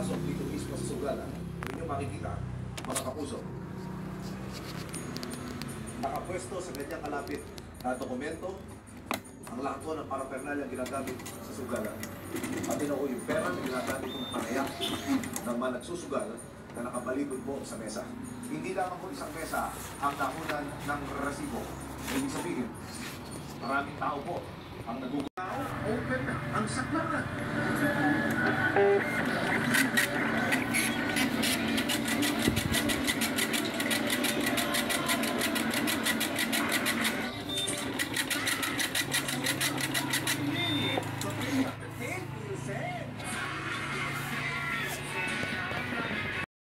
pumapasok dito mismo sa sugalan, hindi nyo makikita, mga kapuso. Nakapwesto sa kanyang kalapit na dokumento, ang lahat po ng paraphernalia ginagamit sa sugalan. At ko yung pera na ginagamit kong panaya ng mga nagsusugal na nakapalibot po sa mesa. Hindi lamang po isang mesa ang nakunan ng resibo. Ibig sabihin, maraming tao po ang nagugulaw, open na, ang saklang na.